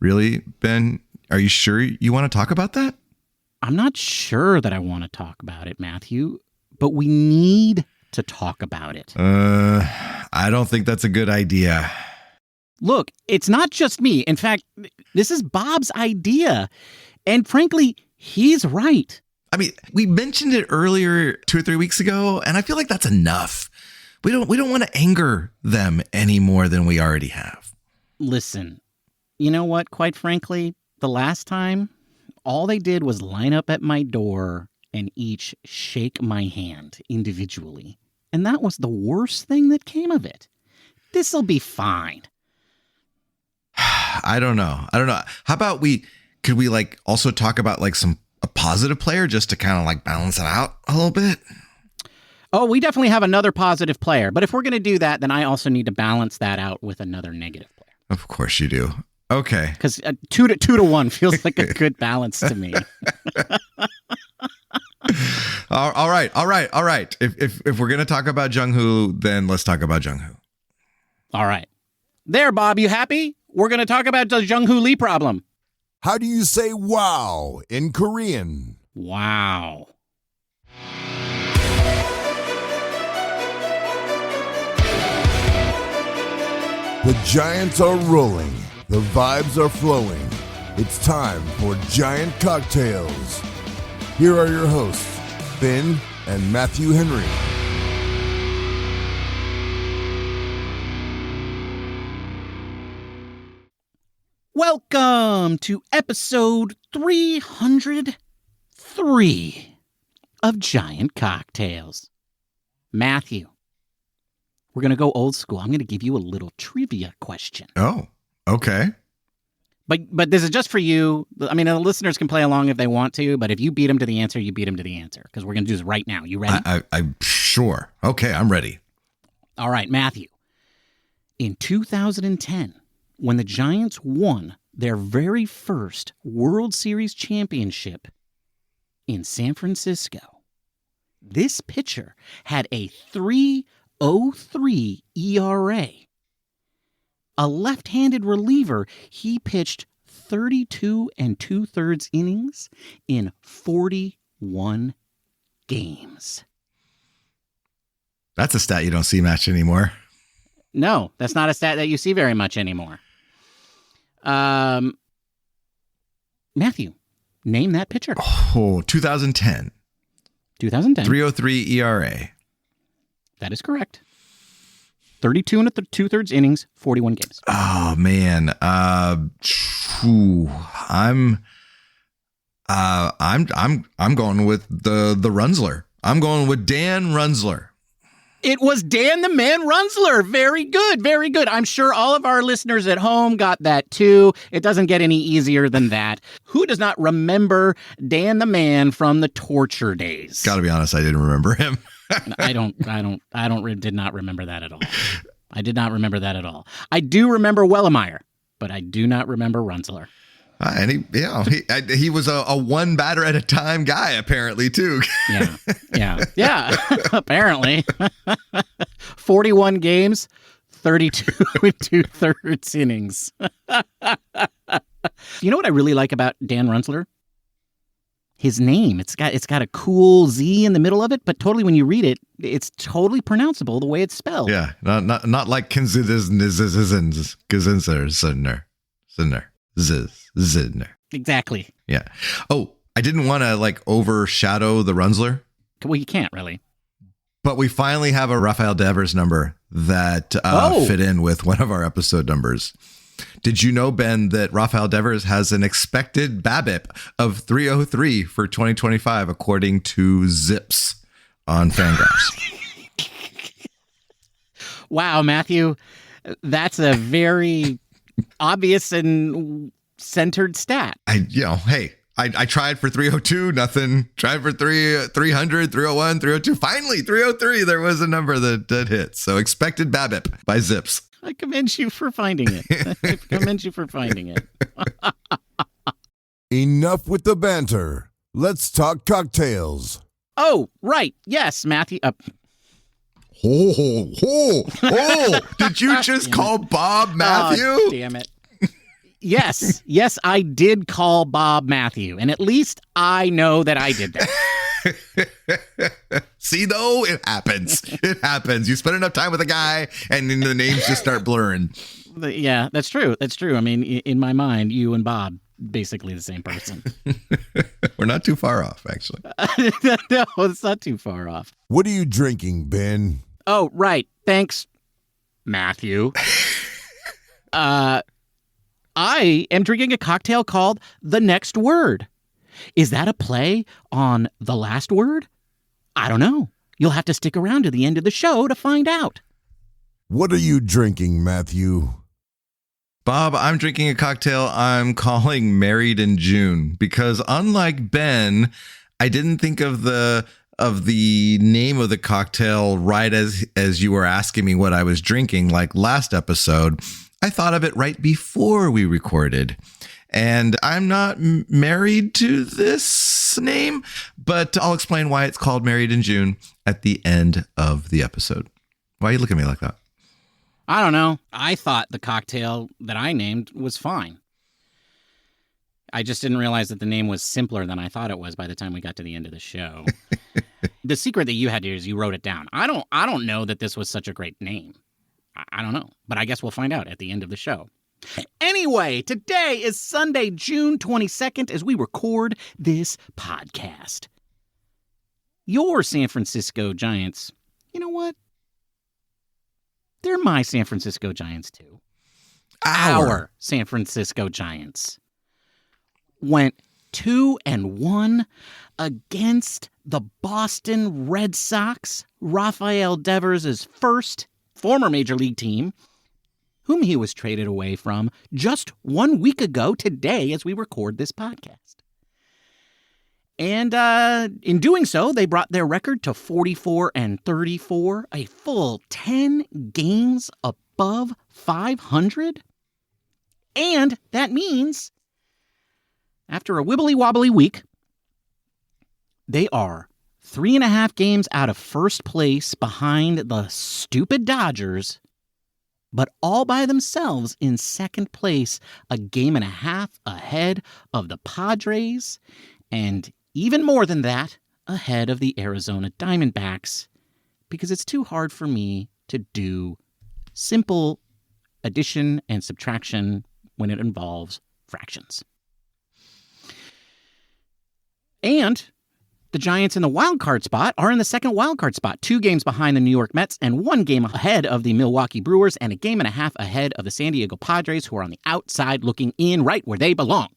Really, Ben? Are you sure you want to talk about that? I'm not sure that I want to talk about it, Matthew, but we need to talk about it. I don't think that's a good idea. Look, it's not just me. In fact, this is Bob's idea. And frankly, he's right. I mean, we mentioned it earlier 2 or 3 weeks ago, and I feel like that's enough. We don't want to anger them any more than we already have. Listen, you know what? Quite frankly, the last time, all they did was line up at my door and each shake my hand individually. And that was the worst thing that came of it. This'll be fine. I don't know. How about could we like also talk about like a positive player just to kind of like balance it out a little bit? Oh, we definitely have another positive player. But if we're going to do that, then I also need to balance that out with another negative player. Of course you do. Okay. Because 2 to 1 feels like a good balance to me. All right. If we're going to talk about Jung-hoo, then let's talk about Jung-hoo. All right. There, Bob, you happy? We're going to talk about the Jung-hoo Lee problem. How do you say wow in Korean? Wow. The Giants are rolling. The vibes are flowing. It's time for Giant Cocktails. Here are your hosts, Finn and Matthew Henry. Welcome to episode 303 of Giant Cocktails. Matthew, we're going to go old school. I'm going to give you a little trivia question. Oh, okay. But this is just for you. I mean, the listeners can play along if they want to, but if you beat them to the answer, you beat them to the answer, because we're going to do this right now. You ready? I'm sure. Okay, I'm ready. All right, Matthew. In 2010, when the Giants won their very first World Series championship in San Francisco, this pitcher had a 3.03 ERA. A left-handed reliever, he pitched 32 2/3 innings in 41 games. That's a stat you don't see much anymore. No, that's not a stat that you see very much anymore. Matthew, name that pitcher. Oh, 2010. 2010. 3.03 ERA. That is correct. 32 2/3 innings, 41 games. Oh man. I'm going with the Runzler. I'm going with Dan Runzler. It was Dan the Man Runzler. Very good. Very good. I'm sure all of our listeners at home got that too. It doesn't get any easier than that. Who does not remember Dan the Man from the torture days? Gotta be honest, I didn't remember him. I did not remember that at all. I did not remember that at all. I do remember Wellemeyer, but I do not remember Runzler. And he was a one batter at a time guy, apparently, too. Yeah. Apparently. 41 games, 32 2/3 innings. You know what I really like about Dan Runzler? His name. It's got a cool Z in the middle of it, but totally when you read it, it's totally pronounceable the way it's spelled. Yeah, not like Zidner. Exactly. Yeah. Oh, I didn't want to like overshadow the Runzler. Well, you can't really. But we finally have a Rafael Devers number that fit in with one of our episode numbers. Did you know, Ben, that Rafael Devers has an expected BABIP of 303 for 2025, according to Zips on Fangraphs? Wow, Matthew, that's a very obvious and centered stat. I tried for 302, nothing. Tried for 300, 301, 302. Finally, 303. There was a number that hit. So expected BABIP by Zips. I commend you for finding it. Enough with the banter. Let's talk cocktails. Oh, right. Yes, Matthew. Did you just call Bob Matthew? Oh, damn it. Yes, I did call Bob Matthew, and at least I know that I did that. See, though, it happens. It happens. You spend enough time with a guy, and then the names just start blurring. Yeah, that's true. That's true. I mean, in my mind, you and Bob, basically the same person. We're not too far off, actually. No, it's not too far off. What are you drinking, Ben? Oh, right. Thanks, Matthew. I am drinking a cocktail called The Next Word. Is that a play on The Last Word? I don't know. You'll have to stick around to the end of the show to find out. What are you drinking, Matthew? Bob, I'm drinking a cocktail I'm calling Married in June because unlike Ben, I didn't think of the name of the cocktail right as you were asking me what I was drinking like last episode. I thought of it right before we recorded. And I'm not married to this name, but I'll explain why it's called Married in June at the end of the episode. Why are you looking at me like that? I don't know. I thought the cocktail that I named was fine. I just didn't realize that the name was simpler than I thought it was by the time we got to the end of the show. The secret that you had here is you wrote it down. I don't know that this was such a great name. I don't know, but I guess we'll find out at the end of the show. Anyway, today is Sunday, June 22nd, as we record this podcast. Your San Francisco Giants, you know what? They're my San Francisco Giants, too. Our San Francisco Giants went 2-1 against the Boston Red Sox, Rafael Devers' first former Major League team, whom he was traded away from just 1 week ago today as we record this podcast. And in doing so, they brought their record to 44-34, a full 10 games above 500. And that means, after a wibbly-wobbly week, they are 3.5 games out of first place behind the stupid Dodgers, but all by themselves in second place, a game and a half ahead of the Padres, and even more than that, ahead of the Arizona Diamondbacks, because it's too hard for me to do simple addition and subtraction when it involves fractions. And the Giants in the wild card spot are in the second wild card spot, 2 games behind the New York Mets and 1 game ahead of the Milwaukee Brewers and a game and a half ahead of the San Diego Padres, who are on the outside looking in right where they belong.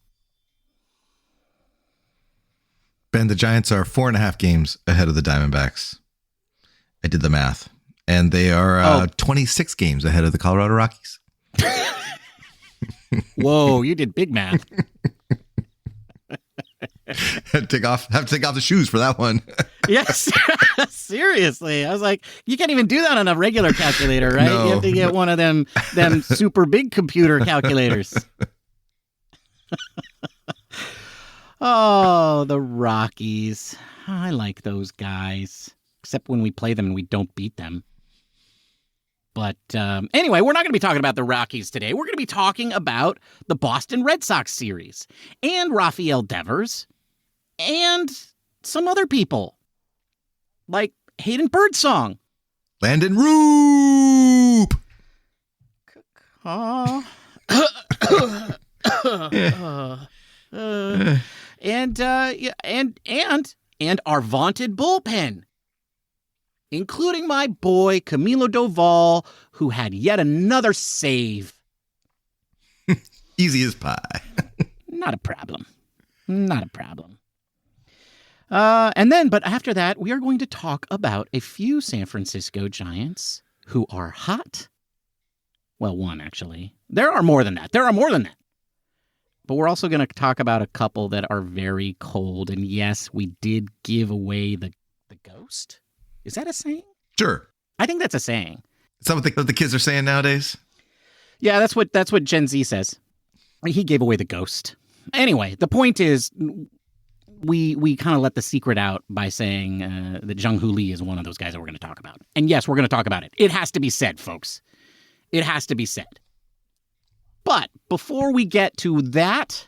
Ben, the Giants are 4.5 games ahead of the Diamondbacks. I did the math. And they are 26 games ahead of the Colorado Rockies. Whoa, you did big math. have to take off the shoes for that one. Yes, seriously. I was like, you can't even do that on a regular calculator, right? No, you have to get one of them super big computer calculators. Oh, the Rockies. I like those guys, except when we play them and we don't beat them. But anyway, we're not going to be talking about the Rockies today. We're going to be talking about the Boston Red Sox series and Rafael Devers and some other people like Hayden Birdsong. Landon Roop. And our vaunted bullpen, including my boy Camilo Doval, who had yet another save. Easy as pie. Not a problem. Not a problem. But after that, we are going to talk about a few San Francisco Giants who are hot. Well, one, actually. There are more than that. But we're also going to talk about a couple that are very cold. And yes, we did give away the ghost. Is that a saying? Sure. I think that's a saying. Is that what the kids are saying nowadays? Yeah, that's what Gen Z says. He gave away the ghost. Anyway, the point is, we kind of let the secret out by saying that Jung Hoo Lee is one of those guys that we're going to talk about. And yes, we're going to talk about it. It has to be said, folks. It has to be said. But before we get to that,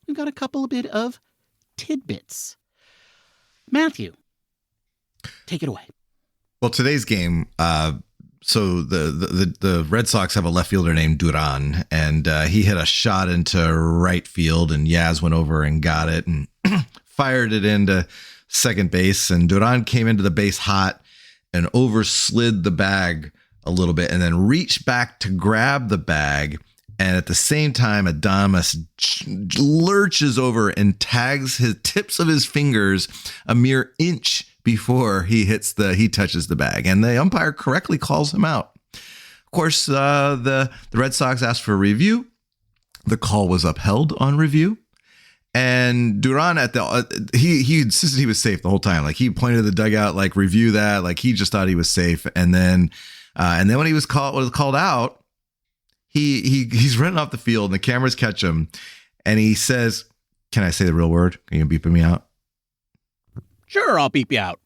we've got a couple of bit of tidbits. Matthew, take it away. Well, today's game, so the Red Sox have a left fielder named Duran, and he hit a shot into right field, and Yaz went over and got it and fired it into second base, and Duran came into the base hot and overslid the bag a little bit and then reached back to grab the bag. And at the same time, Adames lurches over and tags his tips of his fingers a mere inch before he touches the bag. And the umpire correctly calls him out. Of course, the Red Sox asked for a review. The call was upheld on review. And Duran he insisted he was safe the whole time. Like, he pointed to the dugout, like, review that. Like, he just thought he was safe. And then when he was called out, he's running off the field and the cameras catch him. And he says, "Can I say the real word? Can you beep me out?" Sure, I'll beep you out.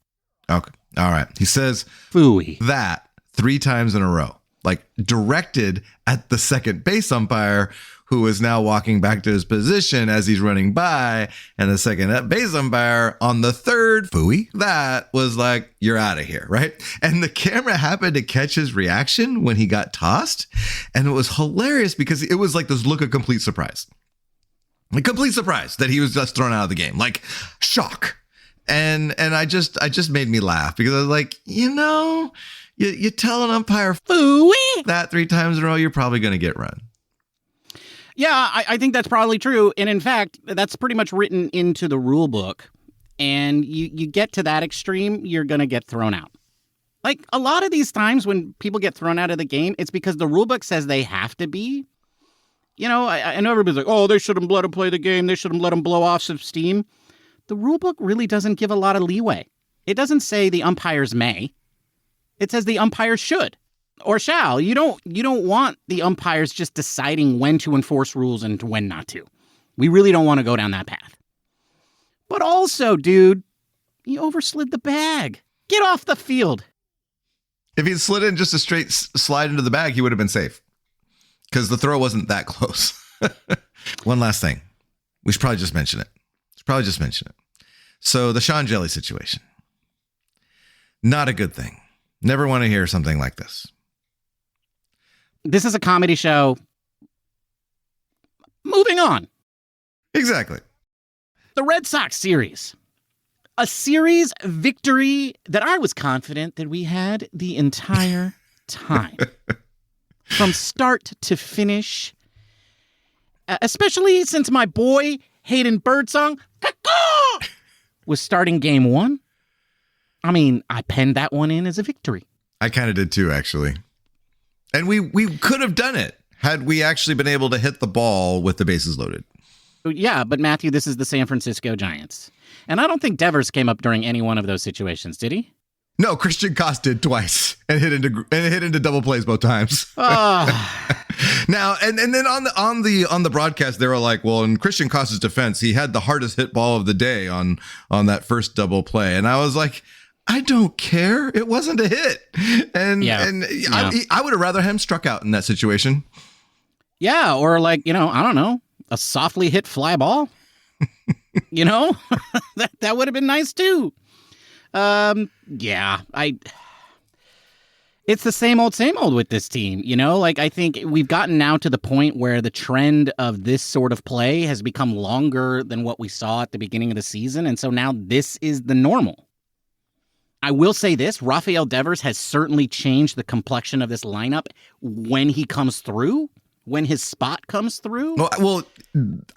Okay. All right. He says, "Phooey." That 3 times in a row, like directed at the second base umpire, who is now walking back to his position as he's running by. And the second base umpire on the third phooey, that was like, "You're out of here," right? And the camera happened to catch his reaction when he got tossed. And it was hilarious because it was like this look of complete surprise. Like, complete surprise that he was just thrown out of the game. Like, shock. And I just made me laugh because I was like, you tell an umpire phooey that 3 times in a row, you're probably going to get run. Yeah, I think that's probably true. And in fact, that's pretty much written into the rule book. And you get to that extreme, you're going to get thrown out. Like, a lot of these times when people get thrown out of the game, it's because the rule book says they have to be. I know everybody's like, "Oh, they shouldn't let them play the game. They shouldn't let them blow off some steam." The rule book really doesn't give a lot of leeway. It doesn't say the umpires may. It says the umpires should or shall. You don't want the umpires just deciding when to enforce rules and when not to. We really don't want to go down that path. But also, dude, he overslid the bag. Get off the field. If he slid in just a straight slide into the bag, he would have been safe because the throw wasn't that close. One last thing. We should probably just mention it. So the Sean Jelly situation. Not a good thing. Never want to hear something like this. This is a comedy show. Moving on. Exactly. The Red Sox series. A series victory that I was confident that we had the entire time. From start to finish. Especially since my boy Hayden Birdsong was starting game 1. I mean, I penned that one in as a victory. I kind of did too, actually. And we could have done it had we actually been able to hit the ball with the bases loaded. Yeah, but Matthew, this is the San Francisco Giants. And I don't think Devers came up during any one of those situations, did he? No, Christian Koss did twice and hit into double plays both times. Now, and then on the broadcast, they were like, well, in Christian Koss's defense, he had the hardest hit ball of the day on that first double play. And I was like, I don't care. It wasn't a hit. And I would have rather him struck out in that situation. Yeah, or like, I don't know, a softly hit fly ball. that would have been nice too. It's the same old with this team, like I think we've gotten now to the point where the trend of this sort of play has become longer than what we saw at the beginning of the season. And so now this is the normal. I will say this, Rafael Devers has certainly changed the complexion of this lineup when he comes through, when his spot comes through. Well,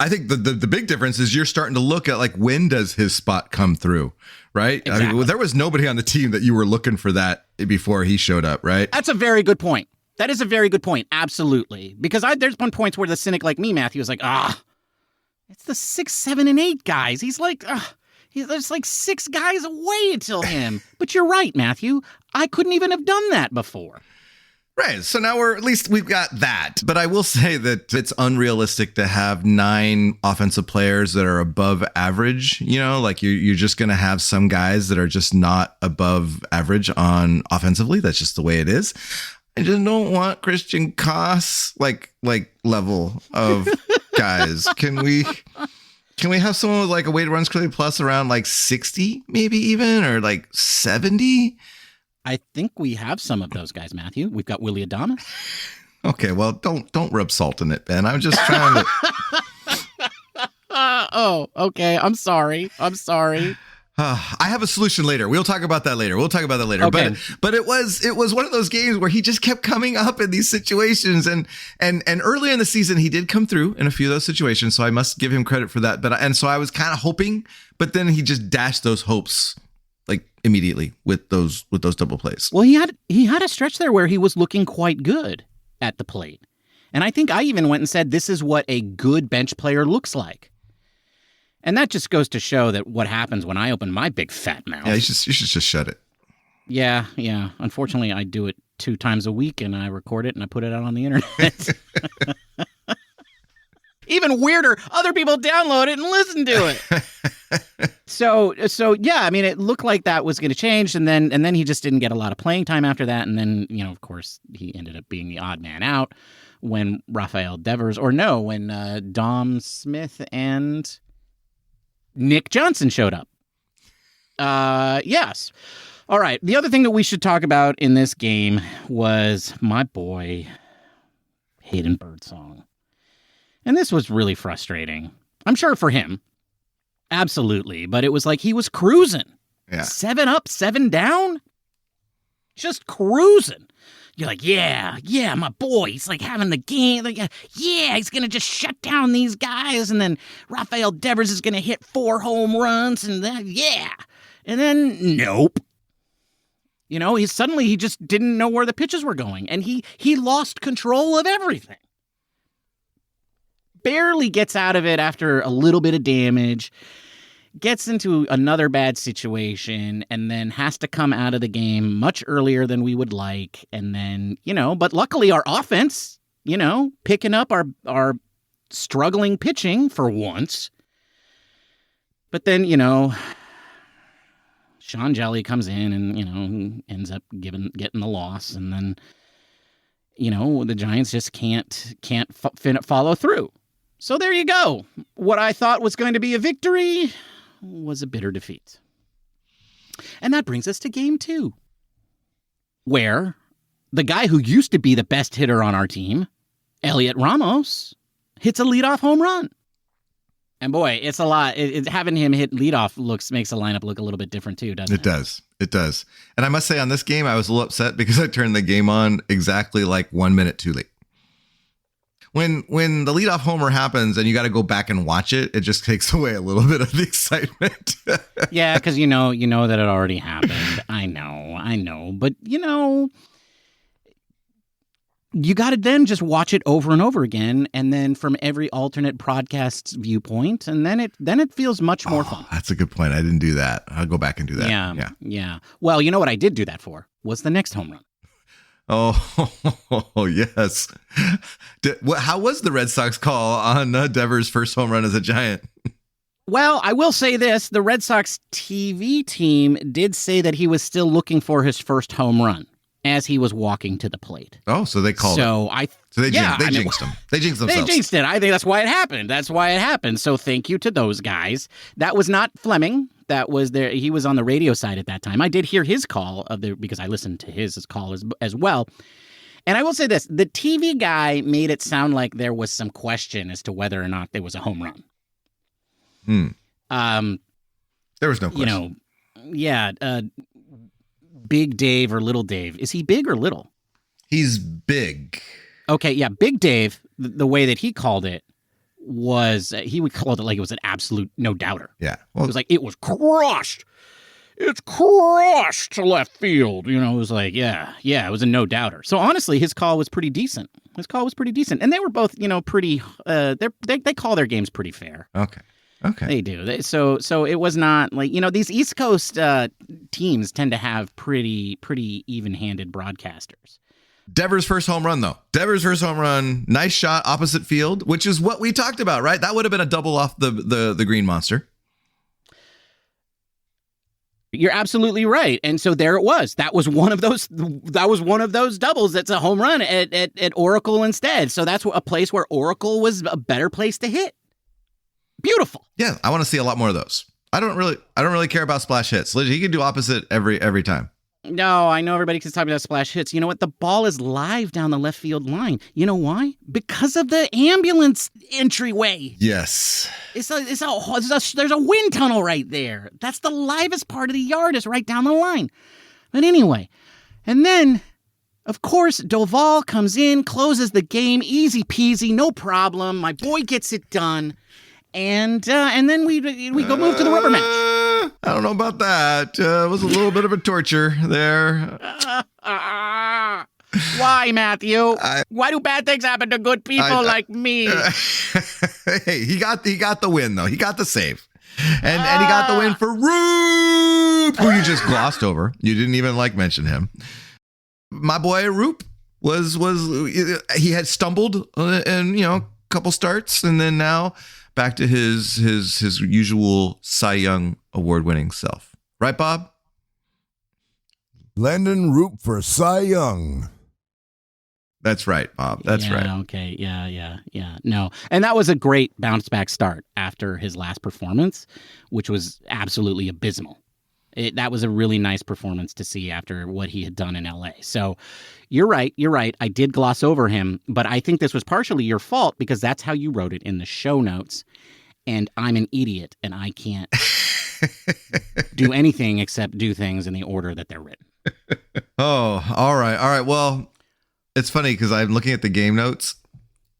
I think the big difference is you're starting to look at like, when does his spot come through, right? Exactly. I mean, there was nobody on the team that you were looking for that before he showed up, right? That's a very good point. That is a very good point. Absolutely. Because there's been points where the cynic like me, Matthew, is like, it's the 6, 7, and 8 guys. He's like, there's like 6 guys away until him. But you're right, Matthew. I couldn't even have done that before. Right. So now we've got that. But I will say that it's unrealistic to have 9 offensive players that are above average. Like you're just going to have some guys that are just not above average on offensively. That's just the way it is. I just don't want Christian Koss like level of guys. Can we have someone with like a weighted runs created plus around like 60, maybe even, or like 70? I think we have some of those guys, Matthew. We've got Willie Adamas. Okay, well, don't rub salt in it, Ben. I'm just trying to. Okay. I'm sorry. I have a solution later. We'll talk about that later. Okay. But it was one of those games where he just kept coming up in these situations, and earlier in the season he did come through in a few of those situations, so I must give him credit for that. And so I was kind of hoping, but then he just dashed those hopes like immediately with those double plays. Well, he had a stretch there where he was looking quite good at the plate, and I think I even went and said this is what a good bench player looks like. And that just goes to show that what happens when I open my big fat mouth. Yeah, you should just shut it. Yeah. Unfortunately, I do it 2 times a week, and I record it and I put it out on the internet. Even weirder, other people download it and listen to it. So yeah, I mean, it looked like that was going to change, and then he just didn't get a lot of playing time after that, and then of course, he ended up being the odd man out when Rafael Devers, when Dom Smith and Nick Johnson showed up. Yes. All right. The other thing that we should talk about in this game was my boy Hayden Birdsong. And this was really frustrating. I'm sure for him. Absolutely. But it was like he was cruising. Yeah. 7 up, 7 down. Just cruising. You're like, yeah, my boy. He's like having the game. Like, yeah, he's going to just shut down these guys. And then Rafael Devers is going to hit 4 home runs. And then, yeah. And then, nope. He just didn't know where the pitches were going. And he lost control of everything. Barely gets out of it after a little bit of damage. Gets into another bad situation, and then has to come out of the game much earlier than we would like. And then, but luckily our offense, picking up our struggling pitching for once. But then, Sean Jelly comes in and, ends up getting the loss. And then, the Giants just can't follow through. So there you go. What I thought was going to be a victory was a bitter defeat. And that brings us to game 2, where the guy who used to be the best hitter on our team, Elliot Ramos, hits a leadoff home run. And boy, it's a lot. Having him hit leadoff makes the lineup look a little bit different too, doesn't it? It does. And I must say on this game, I was a little upset because I turned the game on exactly like 1 minute too late. When the leadoff homer happens and you got to go back and watch it, it just takes away a little bit of the excitement. Yeah, because you know that it already happened. I know, but you got to then just watch it over and over again, and then from every alternate broadcast's viewpoint, and then it feels much more fun. That's a good point. I didn't do that. I'll go back and do that. Yeah. Well, you know what I did do that for was the next home run. Oh, yes. How was the Red Sox call on Devers' first home run as a Giant? Well, I will say this. The Red Sox TV team did say that he was still looking for his first home run as he was walking to the plate. Oh, so they called it. They jinxed him. They jinxed themselves. They jinxed it. I think that's why it happened. So thank you to those guys. That was not Fleming. That was there. He was on the radio side at that time. I did hear his call because I listened to his call as well. And I will say this: the TV guy made it sound like there was some question as to whether or not there was a home run. There was no question. Big Dave or Little Dave. Is he big or little? He's big. Okay, yeah, Big Dave. The way that he called it was he would call it like it was an absolute no doubter. Yeah, well, it was like it was crushed. It's crushed to left field. It was like it was a no doubter. So honestly, his call was pretty decent. And they were both pretty. They call their games pretty fair. Okay. They do. So it was not like these East Coast teams tend to have pretty even-handed broadcasters. Devers' first home run, though. Nice shot, opposite field, which is what we talked about, right? That would have been a double off the Green Monster. You're absolutely right. And so there it was. That was one of those doubles that's a home run at Oracle instead. So that's a place where Oracle was a better place to hit. Beautiful. Yeah, I want to see a lot more of those. I don't really care about splash hits. He can do opposite every time. No, I know everybody keeps talking about splash hits. You know what? The ball is live down the left field line. You know why? Because of the ambulance entryway. Yes. There's a wind tunnel right there. That's the livest part of the yard is right down the line. But anyway, and then, of course, Doval comes in, closes the game, easy peasy, no problem. My boy gets it done. And then we go move to the rubber match. I don't know about that. It was a little bit of a torture there. Why, Matthew? Why do bad things happen to good people like me? Hey, he got the win though. He got the save, and he got the win for Roop, who you just glossed over. You didn't even mention him. My boy Roop was he had stumbled in a couple starts, and then now back to his usual Cy Young award-winning self. Right, Bob? Landon Roop for Cy Young. That's right, Bob. That's right. Okay. Yeah. No. And that was a great bounce back start after his last performance, which was absolutely abysmal. That was a really nice performance to see after what he had done in LA. So you're right. I did gloss over him, but I think this was partially your fault because that's how you wrote it in the show notes. And I'm an idiot and I can't do anything except do things in the order that they're written. Oh, all right. Well, it's funny because I'm looking at the game notes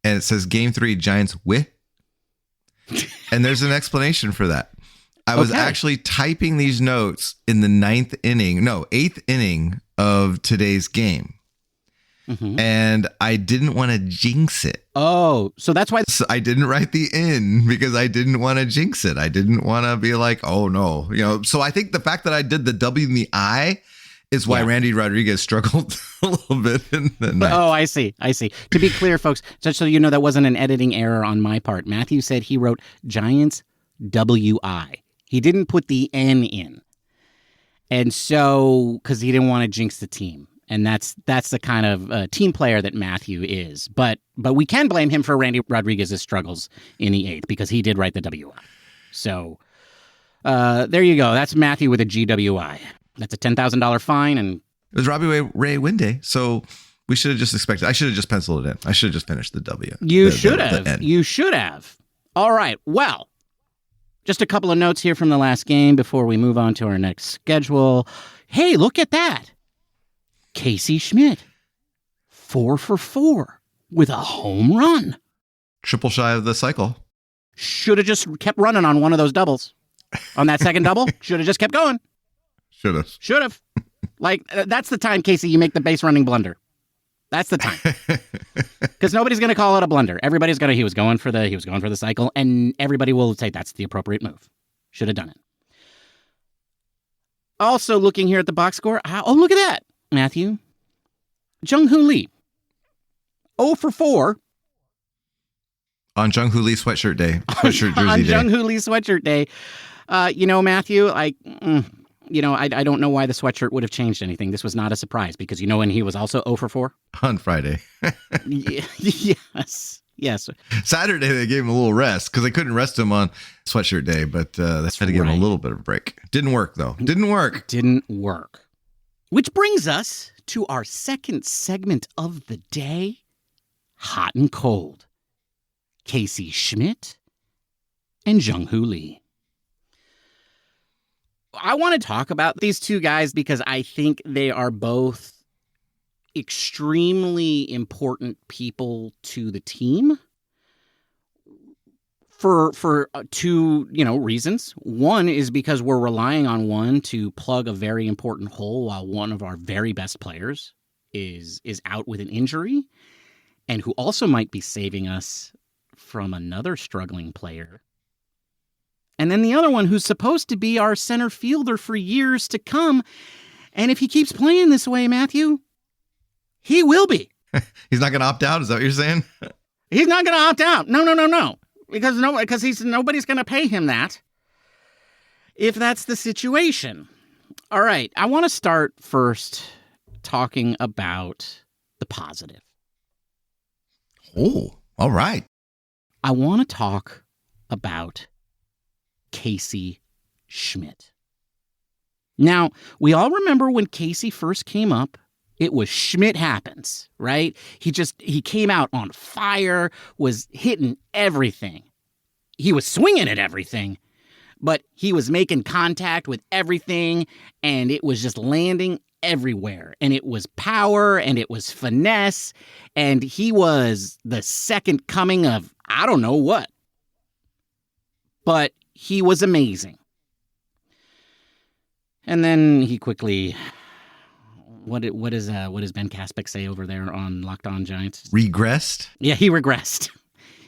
and it says Game 3 Giants win. And there's an explanation for that. I was actually typing these notes in the 8th inning of today's game. Mm-hmm. And I didn't want to jinx it. Oh, so that's why. So I didn't write the in because I didn't want to jinx it. I didn't want to be like, oh no, so I think the fact that I did the W and the I is why Randy Rodriguez struggled a little bit in the night. Oh, I see. To be clear, folks, just so you know, that wasn't an editing error on my part. Matthew said he wrote Giants WI. He didn't put the N in. And so, because he didn't want to jinx the team. And that's the kind of team player that Matthew is. But we can blame him for Randy Rodriguez's struggles in the 8th because he did write the WI. So there you go. That's Matthew with a GWI. That's a $10,000 fine. And it was Robbie Ray Win-Day. So we should have just expected. I should have just penciled it in. I should have just finished the W. You should have. You should have. All right. Well. Just a couple of notes here from the last game before we move on to our next schedule. Hey, look at that. Casey Schmitt, 4 for 4 with a home run. Triple shy of the cycle. Should have just kept running on one of those doubles. On that second double, should have just kept going. Should have. That's the time, Casey, you make the base running blunder. That's the time. Because nobody's going to call it a blunder. Everybody's he was going for the cycle, and everybody will say that's the appropriate move. Should have done it. Also, looking here at the box score. Oh, look at that, Matthew. Jung-Hoo Lee. 0 for 4. On Jung-Hoo Lee sweatshirt day. Sweatshirt jersey on day. Jung-Hoo Lee sweatshirt day. Matthew, I don't know why the sweatshirt would have changed anything. This was not a surprise because when he was also 0 for 4? On Friday. Yes. Saturday, they gave him a little rest because they couldn't rest him on sweatshirt day, but they had to give him a little bit of a break. Didn't work, though. Didn't work. Which brings us to our second segment of the day, Hot and Cold. Casey Schmitt and Jung-Hoo Lee. I want to talk about these two guys because I think they are both extremely important people to the team for two, reasons. One is because we're relying on one to plug a very important hole while one of our very best players is out with an injury and who also might be saving us from another struggling player. And then the other one who's supposed to be our center fielder for years to come. And if he keeps playing this way, Matthew, he will be. He's not going to opt out? Is that what you're saying? He's not going to opt out. No. Because nobody's going to pay him that if that's the situation. All right. I want to start first talking about the positive. Oh, all right. I want to talk about Casey Schmitt. Now, we all remember when Casey first came up, it was Schmitt Happens, right? He came out on fire, was hitting everything. He was swinging at everything, but he was making contact with everything, and it was just landing everywhere. And it was power, and it was finesse, and he was the second coming of I don't know what. But he was amazing. And then he quickly, what does Ben Kaspick say over there on Locked On Giants? Regressed? Yeah, he regressed.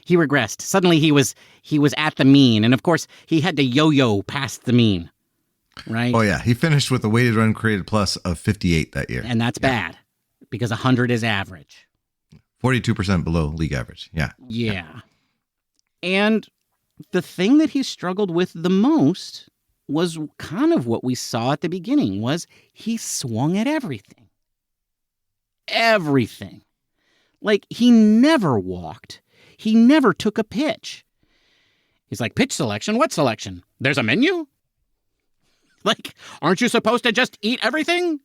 He regressed. Suddenly he was at the mean, and of course he had to yo-yo past the mean, right? Oh yeah, he finished with a weighted run created plus of 58 that year, and that's bad because 100 is average. 42% below league average. Yeah. And the thing that he struggled with the most was kind of what we saw at the beginning, was he swung at everything. Everything. Like, he never walked. He never took a pitch. He's like, pitch selection? What selection? There's a menu? Like, aren't you supposed to just eat everything?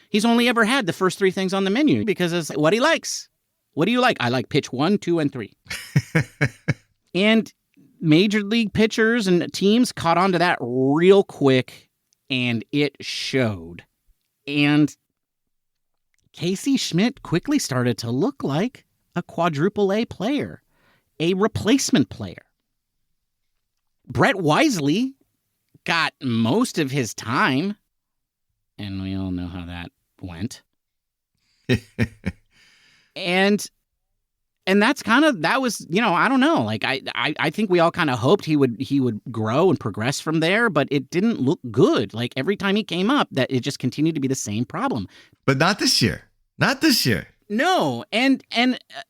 He's only ever had the first three things on the menu because it's what he likes. What do you like? I like pitch 1, 2, and 3. And major league pitchers and teams caught on to that real quick, and it showed. And Casey Schmitt quickly started to look like a quadruple A player, a replacement player. Brett Wisely got most of his time, and we all know how that went. And that's that was, I don't know. Like, I think we all kind of hoped he would grow and progress from there, but it didn't look good. Like, every time he came up, that it just continued to be the same problem. But not this year. Not this year. No, and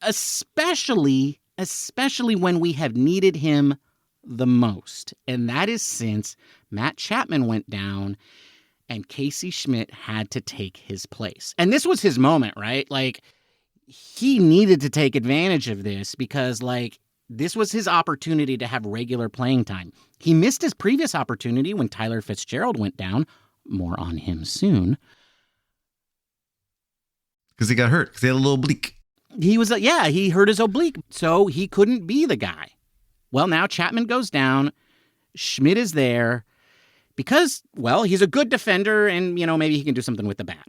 especially when we have needed him the most. And that is since Matt Chapman went down and Casey Schmitt had to take his place. And this was his moment, right? Like, he needed to take advantage of this because, like, this was his opportunity to have regular playing time. He missed his previous opportunity when Tyler Fitzgerald went down. More on him soon. Because he got hurt. Because he had a little oblique. He hurt his oblique. So he couldn't be the guy. Well, now Chapman goes down. Schmitt is there because, well, he's a good defender and, maybe he can do something with the bat.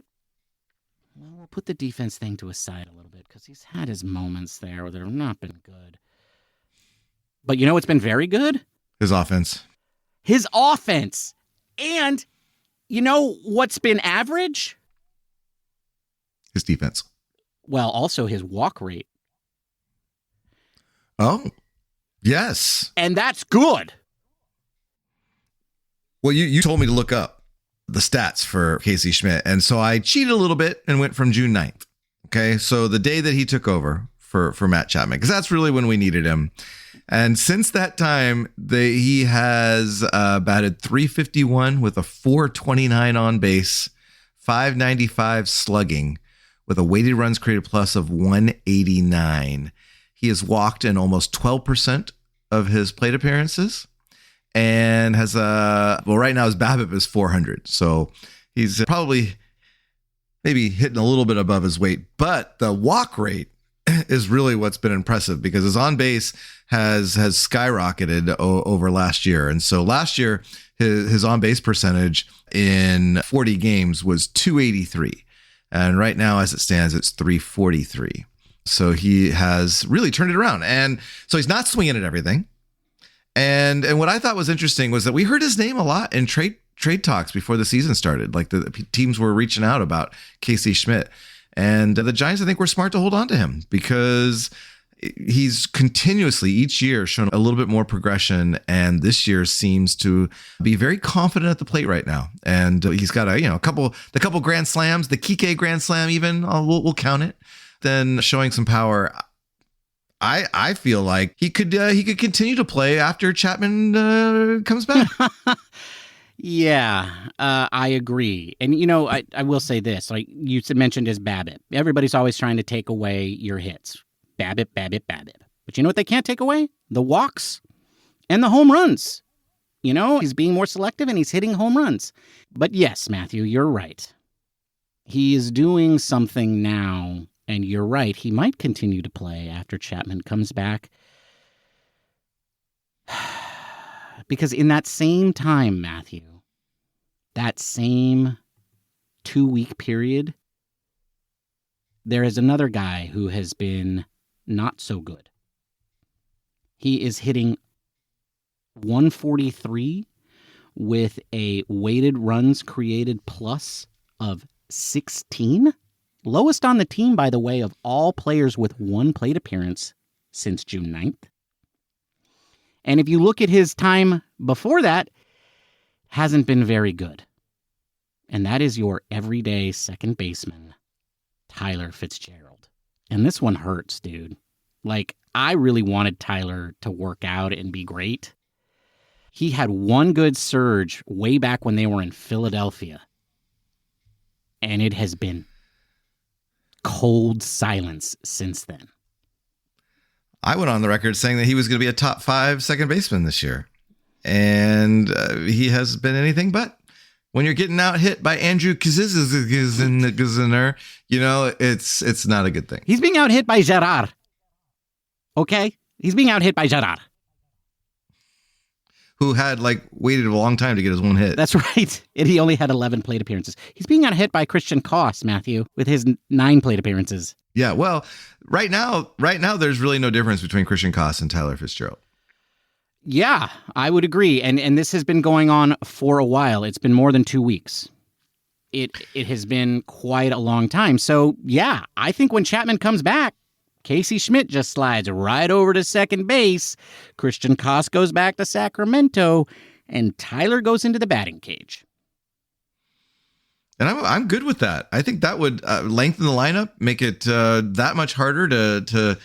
Well, we'll put the defense thing to a side a little bit because he's had his moments there that have not been good. But what's been very good? His offense. His offense. And what's been average? His defense. Well, also his walk rate. Oh, yes. And that's good. Well, you told me to look up the stats for Casey Schmitt. And so I cheated a little bit and went from June 9th. Okay. So the day that he took over for Matt Chapman, because that's really when we needed him. And since that time, he has batted .351 with a .429 on base, .595 slugging with a weighted runs created plus of 189. He has walked in almost 12% of his plate appearances. And has right now his BABIP is 400. So he's probably maybe hitting a little bit above his weight. But the walk rate is really what's been impressive because his on base has skyrocketed over last year. And so last year, his on base percentage in 40 games was .283. And right now, as it stands, it's .343. So he has really turned it around. And so he's not swinging at everything. And what I thought was interesting was that we heard his name a lot in trade talks before the season started. Like the teams were reaching out about Casey Schmitt. And the Giants, I think, were smart to hold on to him because he's continuously each year shown a little bit more progression. And this year seems to be very confident at the plate right now. And he's got a couple grand slams, the Kike grand slam even, we'll count it. Then showing some power. I feel like he could continue to play after Chapman comes back. Yeah, I agree. And, I will say this. Like you mentioned his BABIP. Everybody's always trying to take away your hits. BABIP, BABIP, BABIP. But you know what they can't take away? The walks and the home runs. He's being more selective and he's hitting home runs. But yes, Matthew, you're right. He is doing something now, and you're right. He might continue to play after Chapman comes back. Because in that same time, Matthew, that same 2-week period, there is another guy who has been not so good. He is hitting 143 with a weighted runs created plus of 16. Lowest on the team, by the way, of all players with one plate appearance since June 9th. And if you look at his time before that, hasn't been very good. And that is your everyday second baseman, Tyler Fitzgerald. And this one hurts, dude. Like, I really wanted Tyler to work out and be great. He had one good surge way back when they were in Philadelphia. And it has been cold silence since then. I went on the record saying that he was going to be a top 5 second baseman this year. And he has been anything but. When you're getting out hit by Andrew Kazizner, it's not a good thing. He's being out hit by Gerard. Okay? He's being out hit by Gerard. Who had waited a long time to get his one hit. That's right. And he only had 11 plate appearances. He's being out hit by Christian Koss, Matthew, with his 9 plate appearances. Yeah, well, right now, there's really no difference between Christian Koss and Tyler Fitzgerald. Yeah, I would agree. And this has been going on for a while. It's been more than 2 weeks. It has been quite a long time. So, yeah, I think when Chapman comes back, Casey Schmitt just slides right over to second base. Christian Koss goes back to Sacramento, and Tyler goes into the batting cage. And I'm good with that. I think that would lengthen the lineup, make it that much harder to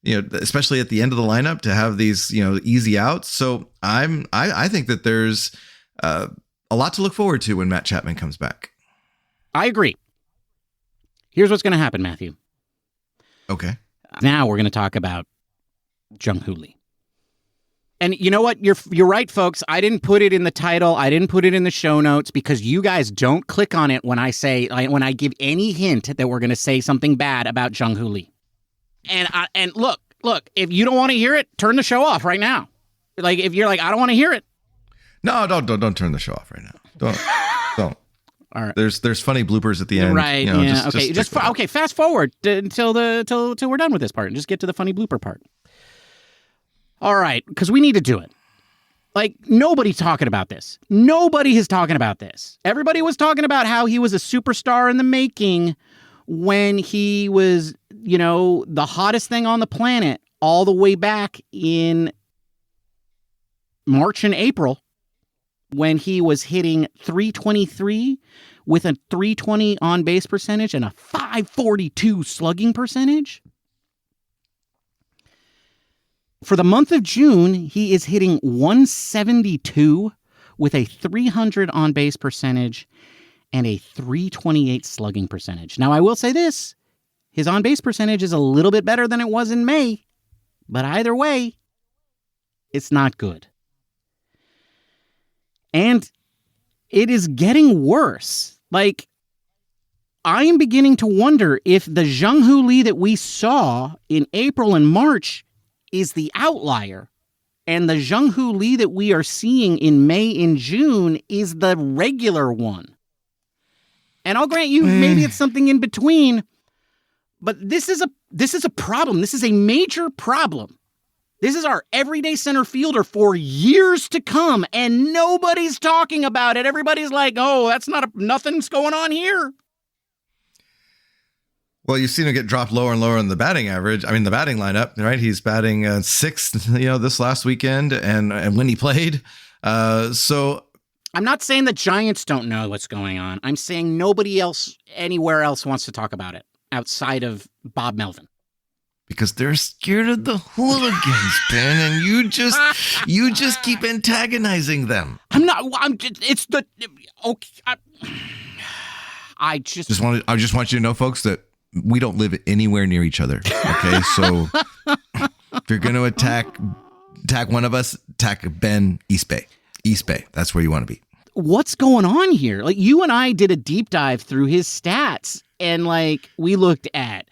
especially at the end of the lineup, to have these easy outs. So I think that there's a lot to look forward to when Matt Chapman comes back. I agree. Here's what's going to happen, Matthew. Okay. Now we're going to talk about Jung-Hoo Lee. And you know what? You're right, folks. I didn't put it in the title. I didn't put it in the show notes because you guys don't click on it when I give any hint that we're going to say something bad about Jung-Hoo Lee. And look, if you don't want to hear it, turn the show off right now. If you're like, I don't want to hear it. No, don't turn the show off right now. Don't. All right. There's funny bloopers at the end. Right. Yeah. Okay. Fast forward until we're done with this part and just get to the funny blooper part. All right, because we need to do it. Nobody's talking about this. Nobody is talking about this. Everybody was talking about how he was a superstar in the making when he was, the hottest thing on the planet all the way back in March and April when he was hitting .323 with a .320 on-base percentage and a .542 slugging percentage. For the month of June, he is hitting .172 with a .300 on-base percentage and a .328 slugging percentage. Now, I will say this. His on-base percentage is a little bit better than it was in May, but either way, it's not good. And it is getting worse. I am beginning to wonder if the Jung-Hoo Lee that we saw in April and March is the outlier, and the Jung-Hoo Lee that we are seeing in May and June is the regular one. And I'll grant you, maybe it's something in between, but this is a problem. This is a major problem. This is our everyday center fielder for years to come, and nobody's talking about it. Everybody's like, oh, nothing's going on here. Well, you've seen him get dropped lower and lower in the batting average. I mean, the batting lineup, right? He's batting sixth, this last weekend, and when he played. So I'm not saying the Giants don't know what's going on. I'm saying nobody else anywhere else wants to talk about it outside of Bob Melvin. Because they're scared of the hooligans, Ben, and you just keep antagonizing them. I'm not. I'm just. It's the. Okay. I just want you to know, folks, that we don't live anywhere near each other. Okay, so if you're going to attack one of us, attack Ben, East Bay. East Bay. That's where you want to be. What's going on here? Like, you and I did a deep dive through his stats, and like we looked at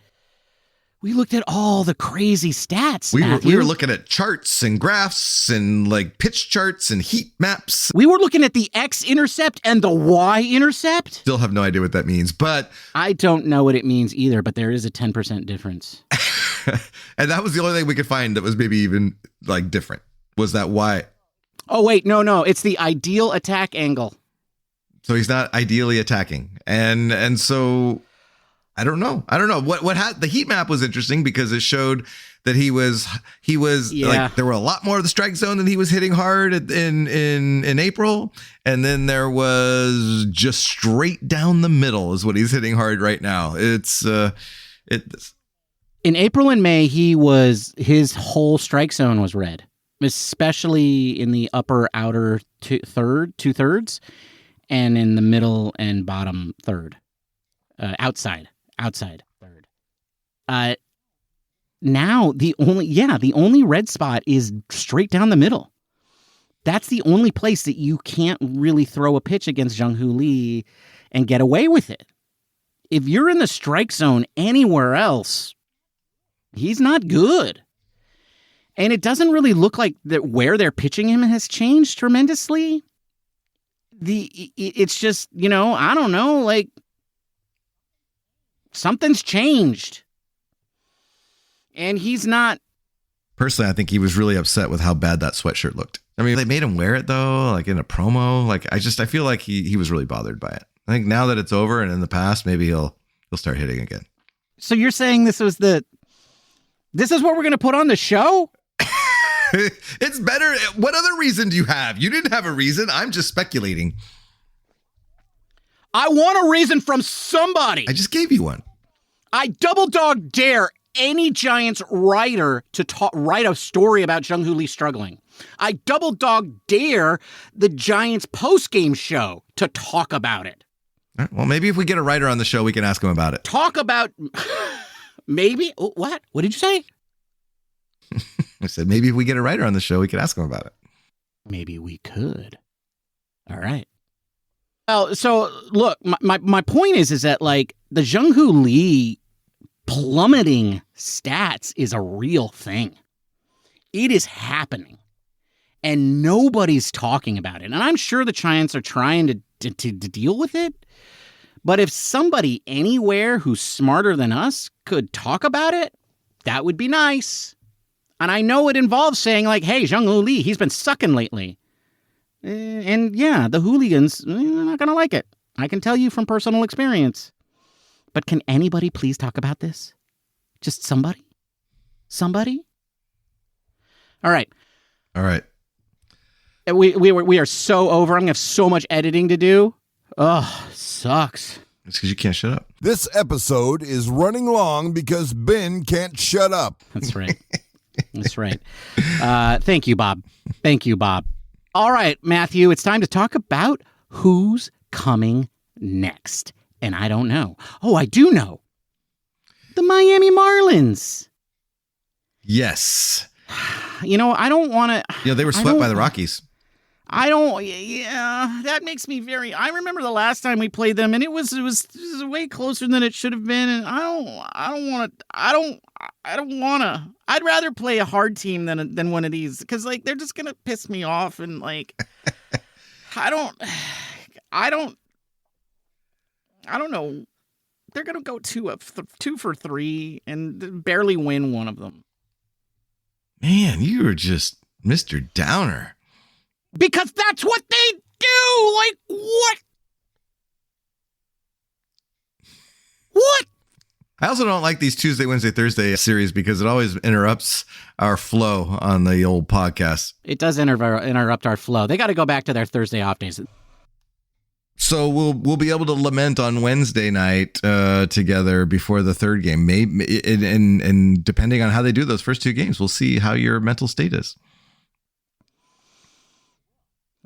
all the crazy stats. We were looking at charts and graphs and like pitch charts and heat maps. We were looking at the x-intercept and the y-intercept. Still have no idea what that means, but I don't know what it means either, but there is a 10% difference. And that was the only thing we could find that was maybe even like different. Was that y? Oh wait, no, it's the ideal attack angle. So he's not ideally attacking. And so I don't know. The heat map was interesting because it showed that he was like, there were a lot more of the strike zone that he was hitting hard in April. And then there was just straight down the middle is what he's hitting hard right now. It's in April and May, his whole strike zone was red, especially in the upper outer two thirds and in the middle and bottom third, outside third. Now the only red spot is straight down the middle. That's the only place that you can't really throw a pitch against Jung-Hoo Lee and get away with it. If you're in the strike zone anywhere else, he's not good. And it doesn't really look like that where they're pitching him has changed tremendously. It's just, I don't know, like something's changed. And he's not. Personally, I think he was really upset with how bad that sweatshirt looked. I mean, they made him wear it though, like in a promo. Like I feel like he was really bothered by it. I think now that it's over and in the past, maybe he'll start hitting again. So you're saying this is what we're going to put on the show? It's better. What other reason do you have? You didn't have a reason. I'm just speculating. I want a reason from somebody. I just gave you one. I double dog dare any Giants writer to write a story about Jung-Hoo Lee struggling. I double dog dare the Giants post-game show to talk about it. Well, maybe if we get a writer on the show, we can ask him about it. Talk about maybe? What? What did you say? I said, maybe if we get a writer on the show, we could ask him about it. Maybe we could. All right. Well, so look, my point is that like the Jung-Hoo Lee plummeting stats is a real thing. It is happening. And nobody's talking about it. And I'm sure the Giants are trying to deal with it. But if somebody anywhere who's smarter than us could talk about it, that would be nice. And I know it involves saying like, hey, Jung-Hoo Lee, he's been sucking lately. And yeah, the hooligans, they're not going to like it. I can tell you from personal experience. But can anybody please talk about this? Just somebody? Somebody? All right. We are so over. I'm going to have so much editing to do. Oh, sucks. It's because you can't shut up. This episode is running long because Ben can't shut up. That's right. That's right. Thank you, Bob. All right, Matthew, it's time to talk about who's coming next. And I don't know. Oh, I do know. The Miami Marlins. Yes. I don't want to. They were swept by the Rockies. That makes me I remember the last time we played them and it was way closer than it should have been. And I don't want to. I'd rather play a hard team than one of these because like, they're just going to piss me off. And like, I don't know. They're going to go 2 for 3 and barely win one of them. Man, you were just Mr. Downer. Because that's what they do! Like, what? What? I also don't like these Tuesday, Wednesday, Thursday series because it always interrupts our flow on the old podcast. It does interrupt our flow. They got to go back to their Thursday off days. So we'll be able to lament on Wednesday night together before the third game. Maybe and depending on how they do those first two games, we'll see how your mental state is.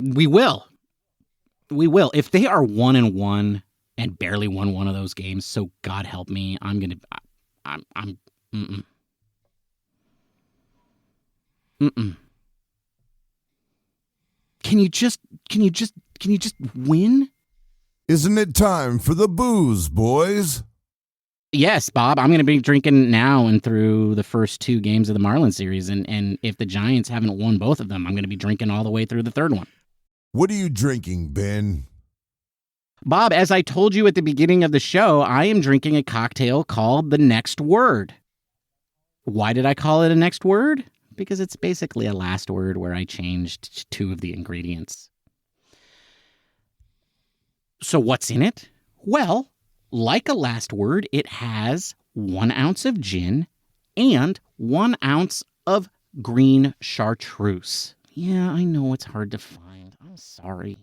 We will. If they are 1-1 and barely won one of those games, so God help me, I'm mm-mm. Can you just win? Isn't it time for the booze, boys? Yes, Bob. I'm going to be drinking now and through the first two games of the Marlins series, and if the Giants haven't won both of them, I'm going to be drinking all the way through the third one. What are you drinking, Ben? Bob, as I told you at the beginning of the show, I am drinking a cocktail called The Next Word. Why did I call it a next word? Because it's basically a last word where I changed two of the ingredients. So what's in it? Well, like a last word, it has 1 ounce of gin and 1 ounce of Green Chartreuse. Yeah, I know it's hard to find. I'm sorry.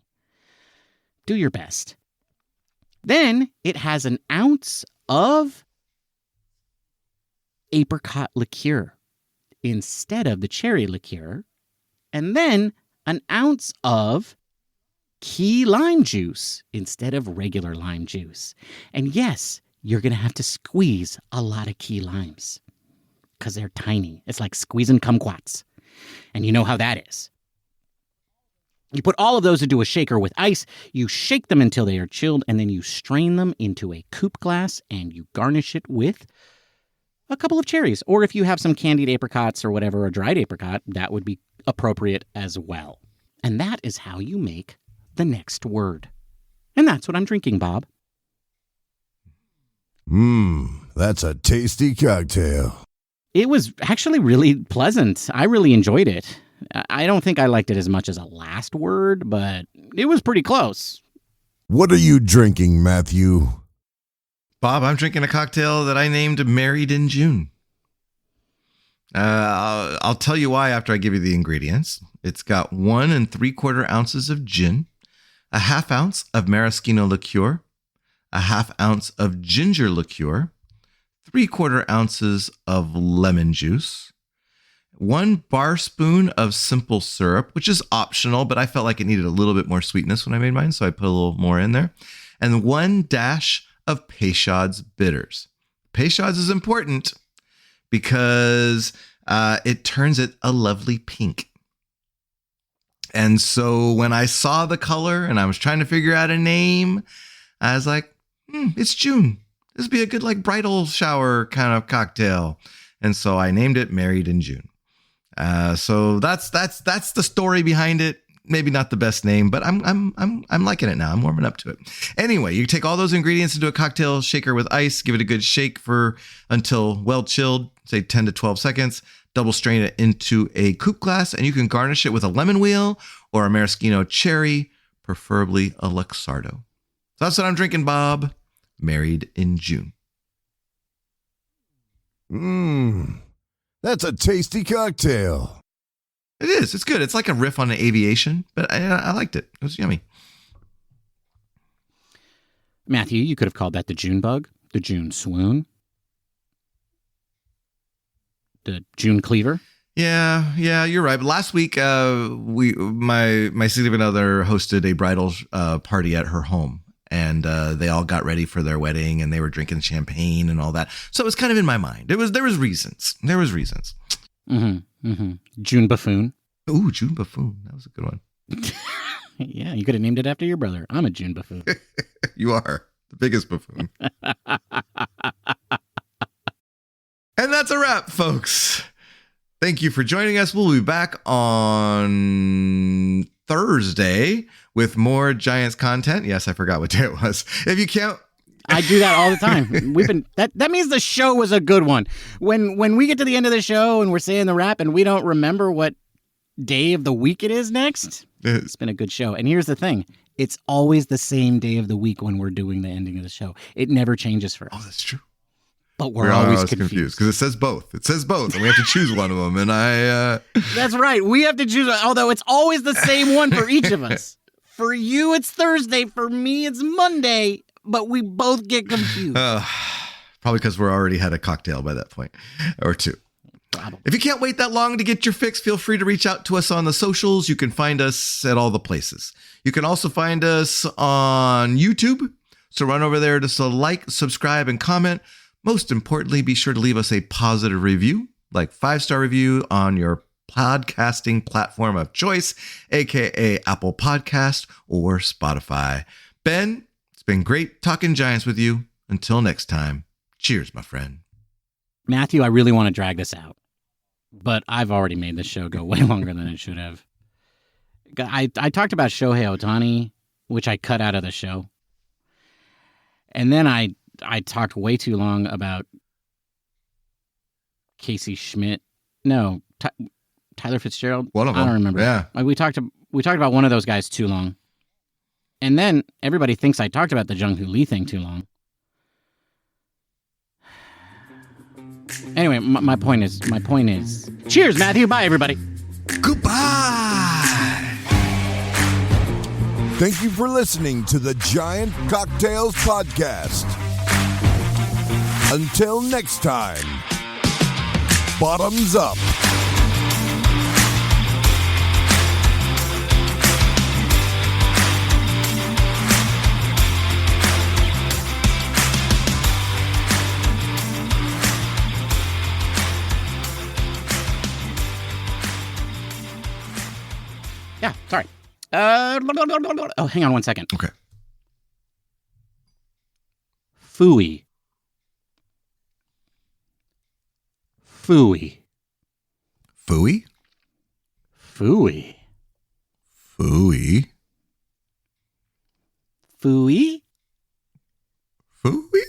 Do your best. Then it has 1 ounce of Apricot Liqueur instead of the cherry liqueur, and then 1 ounce of key lime juice instead of regular lime juice. And yes, you're going to have to squeeze a lot of key limes because they're tiny. It's like squeezing kumquats. And you know how that is. You put all of those into a shaker with ice, you shake them until they are chilled, and then you strain them into a coupe glass and you garnish it with a couple of cherries. Or if you have some candied apricots or whatever, a dried apricot, that would be appropriate as well. And that is how you make the next word. And that's what I'm drinking, Bob. That's a tasty cocktail. It was actually really pleasant. I really enjoyed it. I don't think I liked it as much as a last word, but it was pretty close. What are you drinking, Matthew? Bob, I'm drinking a cocktail that I named Married in June. I'll tell you why after I give you the ingredients. It's got 1 3/4 ounces of gin, a 1/2 ounce of Maraschino Liqueur, a 1/2 ounce of Ginger Liqueur, 3/4 ounces of lemon juice, 1 barspoon of simple syrup, which is optional, but I felt like it needed a little bit more sweetness when I made mine, so I put a little more in there, and 1 dash of Peychaud's bitters. Peychaud's is important because it turns it a lovely pink. And so when I saw the color and I was trying to figure out a name, I was like, it's June. This would be a good like bridal shower kind of cocktail. And so I named it Married in June. So that's the story behind it. Maybe not the best name, but I'm liking it now. I'm warming up to it. Anyway, you take all those ingredients into a cocktail shaker with ice, give it a good shake until well chilled, say 10 to 12 seconds. Double strain it into a coupe glass, and you can garnish it with a lemon wheel or a maraschino cherry, preferably a Luxardo. So that's what I'm drinking, Bob. Married in June. That's a tasty cocktail. It is. It's good. It's like a riff on aviation, but I liked it. It was yummy. Matthew, you could have called that the June bug, the June swoon, the June cleaver. Yeah, you're right. But last week, my significant other hosted a bridal party at her home, and they all got ready for their wedding, and they were drinking champagne and all that. So it was kind of in my mind. There was reasons. June buffoon. Ooh, June buffoon. That was a good one. Yeah, you could have named it after your brother. I'm a June buffoon. You are the biggest buffoon. And that's a wrap, folks. Thank you for joining us. We'll be back on Thursday with more Giants content. Yes, I forgot what day it was. If you can't, I do that all the time. That means the show was a good one. When we get to the end of the show and we're saying the wrap and we don't remember what day of the week it is next, it's been a good show. And here's the thing. It's always the same day of the week when we're doing the ending of the show. It never changes for us. Oh, that's true. But we're always confused because it says both. It says both, and we have to choose one of them. And That's right. We have to choose, although it's always the same one for each of us. For you, it's Thursday. For me, it's Monday. But we both get confused. Probably because we're already had a cocktail by that point, or two. Probably. If you can't wait that long to get your fix, feel free to reach out to us on the socials. You can find us at all the places. You can also find us on YouTube. So run over there to like, subscribe, and comment. Most importantly, be sure to leave us a positive review, like 5-star review on your podcasting platform of choice, aka Apple Podcast or Spotify. Ben, it's been great talking Giants with you. Until next time, cheers, my friend. Matthew, I really want to drag this out, but I've already made this show go way longer than it should have. I talked about Shohei Ohtani, which I cut out of the show. And then I talked way too long about Casey Schmitt. No, Tyler Fitzgerald. One of them. I don't remember. Yeah. We talked about one of those guys too long. And then everybody thinks I talked about the Jung Hoo Lee thing too long. Anyway, my point is, cheers, Matthew. Bye, everybody. Goodbye. Thank you for listening to the Giant Cocktails Podcast. Until next time, bottoms up. Yeah, sorry. Oh, hang on one second. Okay. Phooey. Phooey. Phooey? Phooey. Phooey? Phooey? Phooey?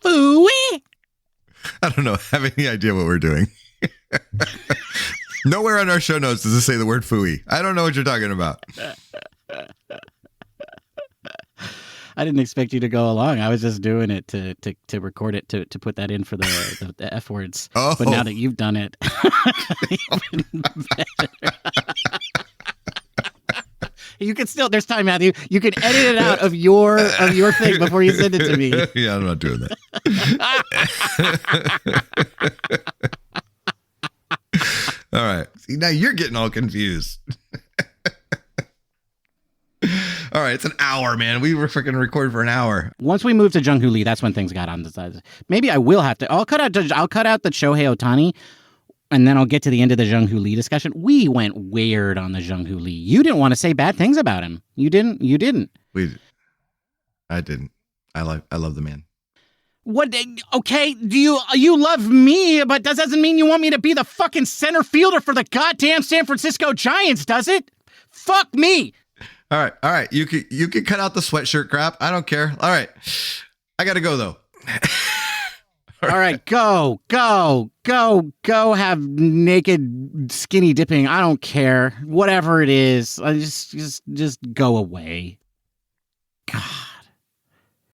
Phooey? I don't know. Have any idea what we're doing? Nowhere on our show notes does it say the word phooey. I don't know what you're talking about. I didn't expect you to go along. I was just doing it to record it, to put that in for the F words. Oh. But now that you've done it, even better. You can still, there's time, Matthew. You can edit it out of your thing before you send it to me. Yeah, I'm not doing that. All right. See, now you're getting all confused. All right, it's an hour, man. We were freaking recording for an hour. Once we moved to Jung Hoo Lee, that's when things got on the side. Maybe I will have to. I'll cut out the Shohei Ohtani, and then I'll get to the end of the Jung Hoo Lee discussion. We went weird on the Jung Hoo Lee. You didn't want to say bad things about him. You didn't. I didn't. I love the man. What? Okay, you love me, but that doesn't mean you want me to be the fucking center fielder for the goddamn San Francisco Giants, does it? Fuck me. All right. You could cut out the sweatshirt crap. I don't care. All right. I got to go though. All right, go have naked skinny dipping. I don't care. Whatever it is. Just go away.